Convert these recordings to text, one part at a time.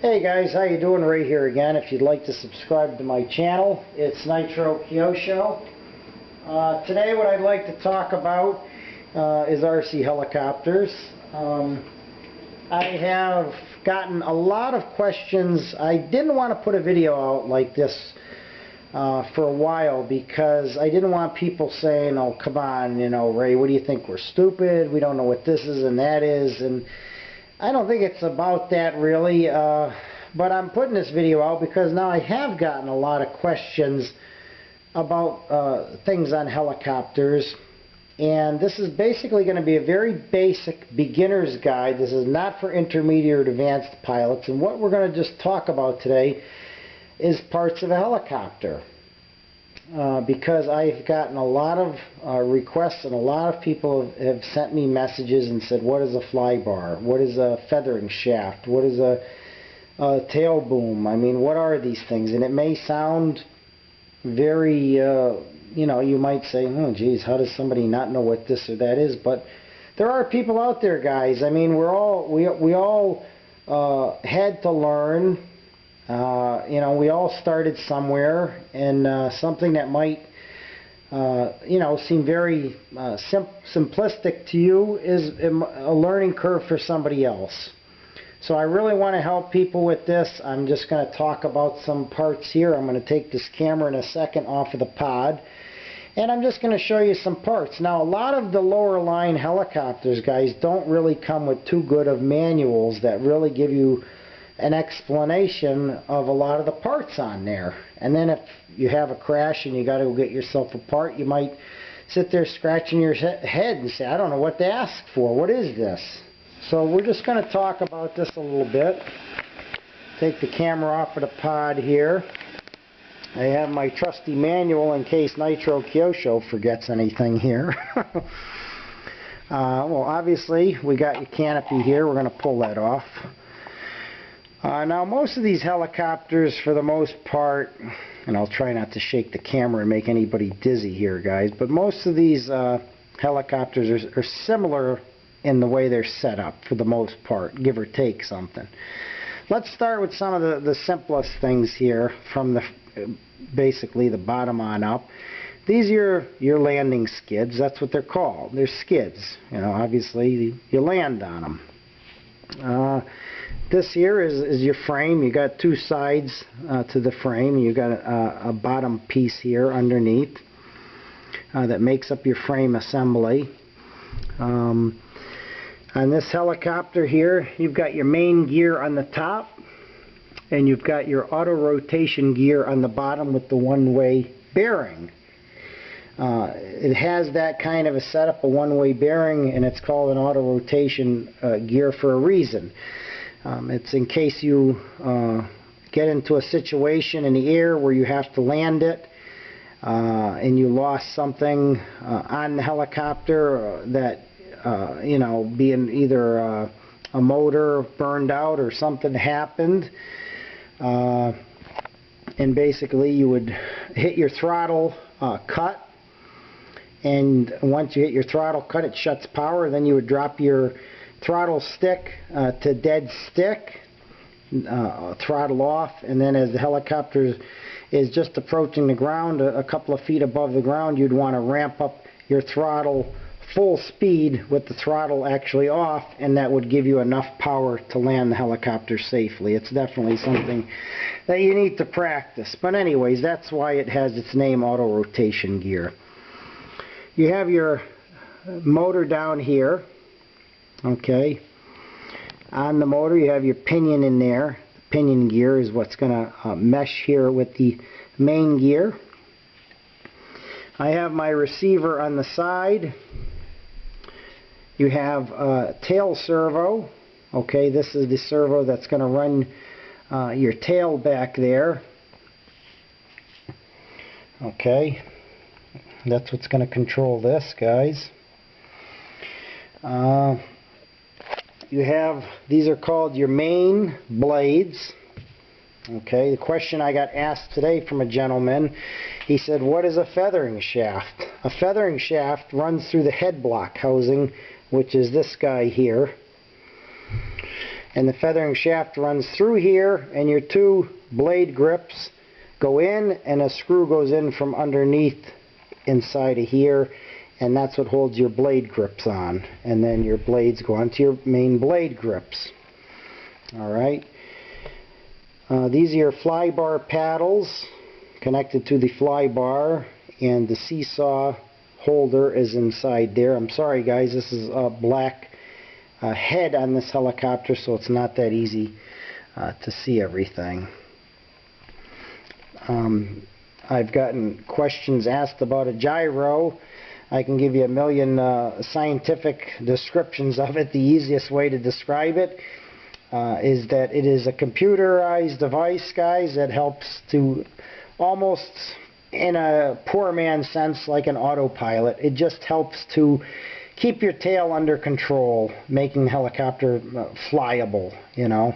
Hey guys, how you doing? Ray here again. If you'd like to subscribe to my channel, it's Nitro Kyosho. Today what I'd like to talk about is RC helicopters. I have gotten a lot of questions. I didn't want to put a video out like this for a while because I didn't want people saying, oh come on, you know, Ray, what do you think, we're stupid, we don't know what this is and that is. And I don't think it's about that really, but I'm putting this video out because now I have gotten a lot of questions about things on helicopters, and this is basically going to be a very basic beginner's guide. This is not for intermediate or advanced pilots, and what we're going to just talk about today is parts of a helicopter. Because I've gotten a lot of requests, and a lot of people have sent me messages and said, what is a fly bar? What is a feathering shaft? What is a tail boom? I mean, what are these things? And it may sound very, you know, you might say, oh geez, how does somebody not know what this or that is? But there are people out there, guys. I mean, we all had to learn. You know, we all started somewhere, and something that might, you know, seem very simplistic to you is a learning curve for somebody else. So I really want to help people with this. I'm just going to talk about some parts here. I'm going to take this camera in a second off of the pod, and I'm just going to show you some parts. Now, a lot of the lower line helicopters, guys, don't really come with too good of manuals that really give you an explanation of a lot of the parts on there. And then if you have a crash and you got to go get yourself a part, you might sit there scratching your head and say, I don't know what to ask for. What is this? So we're just going to talk about this a little bit. Take the camera off of the pod here. I have my trusty manual in case Nitro Kyosho forgets anything here. Well, obviously we got your canopy here. We're going to pull that off. Now, most of these helicopters, for the most part, and I'll try not to shake the camera and make anybody dizzy here, guys, but most of these helicopters are similar in the way they're set up, for the most part, give or take something. Let's start with some of the simplest things here from the basically the bottom on up. These are your landing skids. That's what they're called. They're skids. You know, obviously you land on them. This here is your frame. You got two sides to the frame. You got a bottom piece here underneath that makes up your frame assembly. On this helicopter here, you've got your main gear on the top, and you've got your auto rotation gear on the bottom with the one-way bearing. It has that kind of a setup, a one-way bearing, and it's called an auto rotation gear for a reason. It's in case you get into a situation in the air where you have to land it and you lost something on the helicopter that, you know, being either a motor burned out or something happened. And basically you would hit your throttle cut. And once you hit your throttle cut, it shuts power. Then you would drop your throttle stick to dead stick, throttle off, and then as the helicopter is just approaching the ground, a couple of feet above the ground, you'd want to ramp up your throttle full speed with the throttle actually off, and that would give you enough power to land the helicopter safely. It's definitely something that you need to practice. But anyways, that's why it has its name, auto rotation gear. You have your motor down here. Okay, on the motor you have your pinion in there. The pinion gear is what's going to mesh here with the main gear. I have my receiver on the side. You have a tail servo. Okay, this is the servo that's going to run your tail back there. Okay, that's what's going to control this, guys. You have, these are called your main blades. Okay, the question I got asked today from a gentleman, he said, what is a feathering shaft? A feathering shaft runs through the head block housing, which is this guy here. and the feathering shaft runs through here, and your two blade grips go in, and a screw goes in from underneath inside of here, and that's what holds your blade grips on, and then your blades go onto your main blade grips. Alright, these are your fly bar paddles connected to the fly bar, and the seesaw holder is inside there. I'm sorry guys, this is a black head on this helicopter, so it's not that easy to see everything. I've gotten questions asked about a gyro. I can give you a million scientific descriptions of it. The easiest way to describe it is that it is a computerized device, guys, that helps to almost, in a poor man's sense, like an autopilot. It just helps to keep your tail under control, making the helicopter flyable, you know.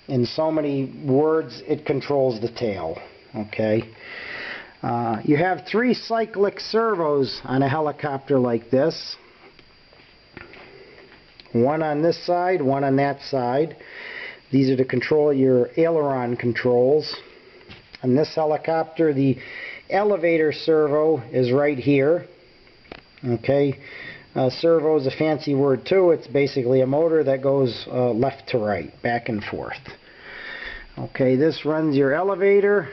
In so many words, it controls the tail, okay. You have 3 cyclic servos on a helicopter like this. One on this side, one on that side. These are to control your aileron controls. On this helicopter, the elevator servo is right here. Okay, servo is a fancy word too. It's basically a motor that goes left to right, back and forth. Okay, this runs your elevator,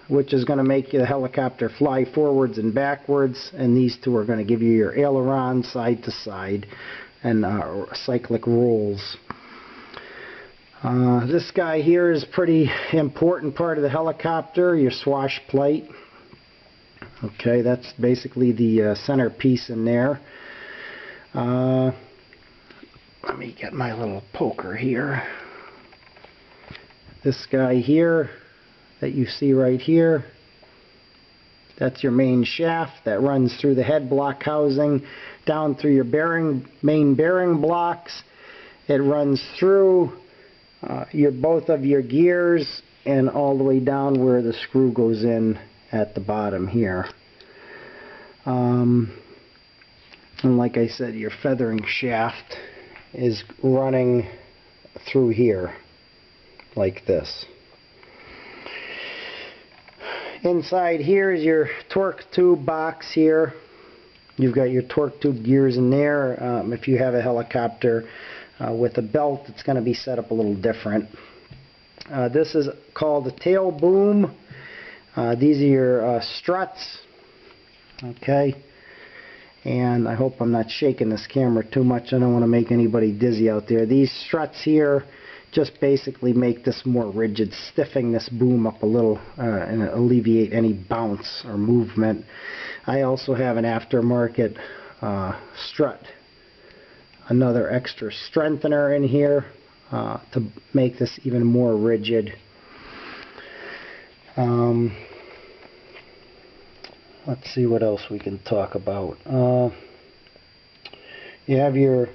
which is going to make the helicopter fly forwards and backwards, and these two are going to give you your aileron side to side and cyclic rolls. This guy here is a pretty important part of the helicopter, your swashplate. Okay, that's basically the centerpiece in there. Let me get my little poker here. This guy here that you see right here, that's your main shaft that runs through the head block housing, down through your main bearing blocks. It runs through both of your gears and all the way down where the screw goes in at the bottom here. And like I said, your feathering shaft is running through here like this. Inside here is your torque tube box here. You've got your torque tube gears in there. If you have a helicopter with a belt, it's going to be set up a little different. This is called the tail boom. These are your struts. Okay, and I hope I'm not shaking this camera too much. I don't want to make anybody dizzy out there. These struts here just basically make this more rigid, stiffing this boom up a little and alleviate any bounce or movement. I also have an aftermarket strut, another extra strengthener in here to make this even more rigid. Let's see what else we can talk about. You have your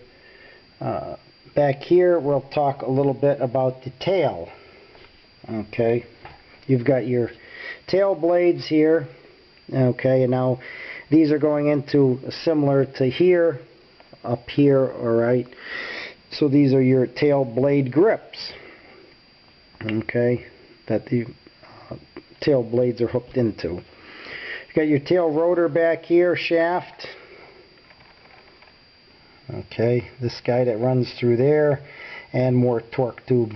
back here, we'll talk a little bit about the tail. Okay, you've got your tail blades here. Okay, and now these are going into similar to here, up here, alright. So these are your tail blade grips. Okay, that the tail blades are hooked into. You've got your tail rotor back here, shaft. Okay, this guy that runs through there, and more torque tube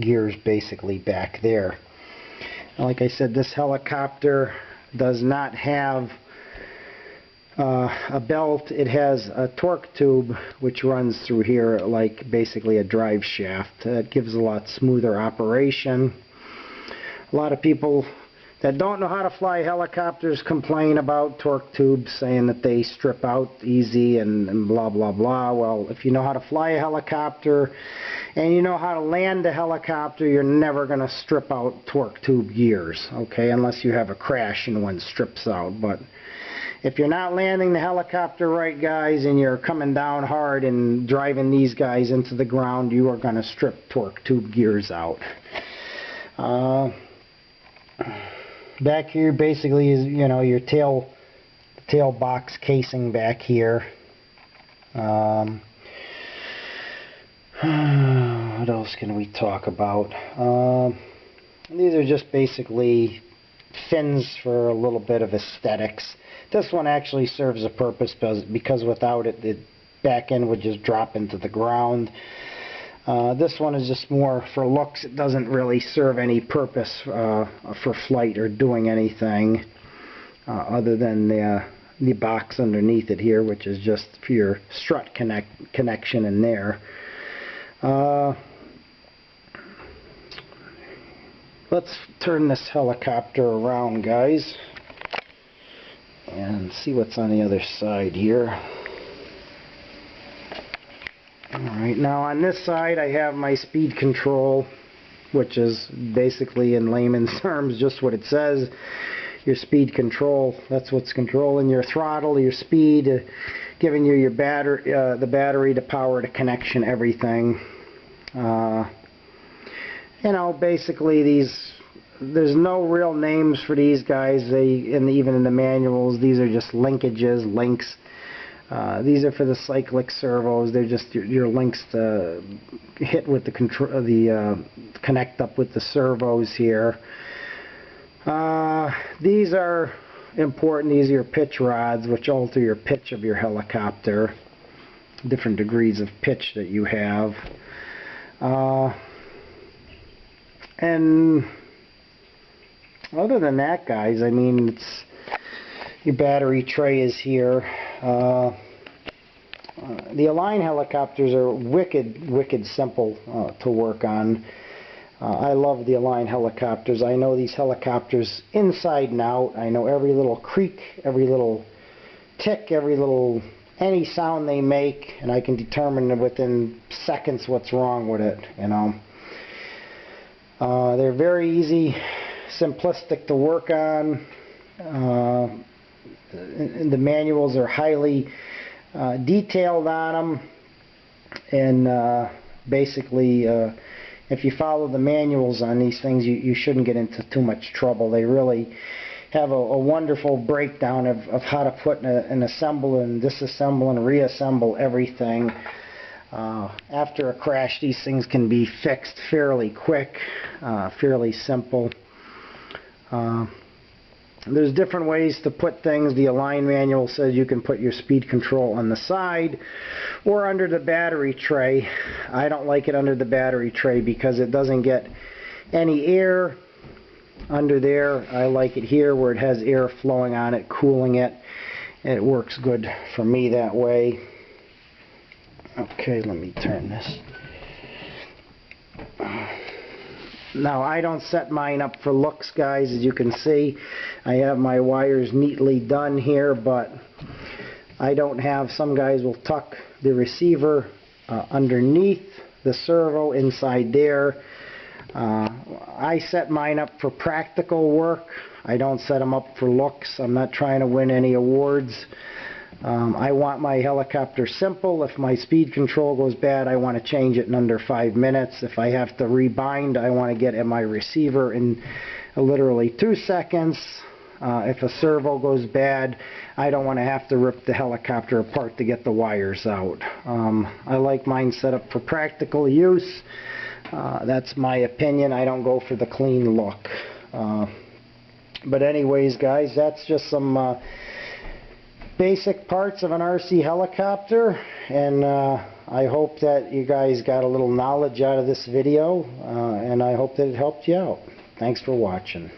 gears basically back there. Like I said, this helicopter does not have a belt. It has a torque tube which runs through here like basically a drive shaft. It gives a lot smoother operation. A lot of people that don't know how to fly helicopters complain about torque tubes, saying that they strip out easy and blah blah blah. Well, if you know how to fly a helicopter and you know how to land a helicopter, you're never going to strip out torque tube gears, okay, unless you have a crash and one strips out. But if you're not landing the helicopter right, guys, and you're coming down hard and driving these guys into the ground, you are going to strip torque tube gears out. Back here basically is, you know, your tail box casing back here. What else can we talk about? These are just basically fins for a little bit of aesthetics. This one actually serves a purpose because without it, the back end would just drop into the ground. This one is just more for looks. It doesn't really serve any purpose for flight or doing anything other than the box underneath it here, which is just for your strut connection in there. Let's turn this helicopter around, guys, and see what's on the other side here. Alright, now on this side I have my speed control, which is basically in layman's terms just what it says. Your speed control, that's what's controlling your throttle, your speed, giving you your the battery, the power, the connection, everything. You know, basically there's no real names for these guys. Even in the manuals, these are just linkages, links. These are for the cyclic servos. They're just your links to hit with the connect up with the servos here. These are important. These are your pitch rods, which alter your pitch of your helicopter. Different degrees of pitch that you have. And other than that, guys, I mean, your battery tray is here. The Align helicopters are wicked simple to work on. I love the Align helicopters. I know these helicopters inside and out. I know every little creak, every little tick, any sound they make, and I can determine within seconds what's wrong with it, you know. They're very easy, simplistic to work on. The manuals are highly detailed on them, and basically if you follow the manuals on these things, you shouldn't get into too much trouble. They really have a wonderful breakdown of how to put and assemble and disassemble and reassemble everything. After a crash, these things can be fixed fairly quick, fairly simple. There's different ways to put things. The Align manual says you can put your speed control on the side or under the battery tray. I don't like it under the battery tray because it doesn't get any air under there. I like it here where it has air flowing on it, cooling it. It works good for me that way. Okay, let me turn this. Now, I don't set mine up for looks, guys. As you can see, I have my wires neatly done here, but I don't have, some guys will tuck the receiver underneath the servo inside there. I set mine up for practical work. I don't set them up for looks. I'm not trying to win any awards. I want my helicopter simple. If my speed control goes bad, I want to change it in under 5 minutes. If I have to rebind, I want to get at my receiver in literally 2 seconds. If a servo goes bad, I don't want to have to rip the helicopter apart to get the wires out. I like mine set up for practical use. That's my opinion. I don't go for the clean look. But anyways, guys, that's just some basic parts of an RC helicopter, and I hope that you guys got a little knowledge out of this video, and I hope that it helped you out. Thanks for watching.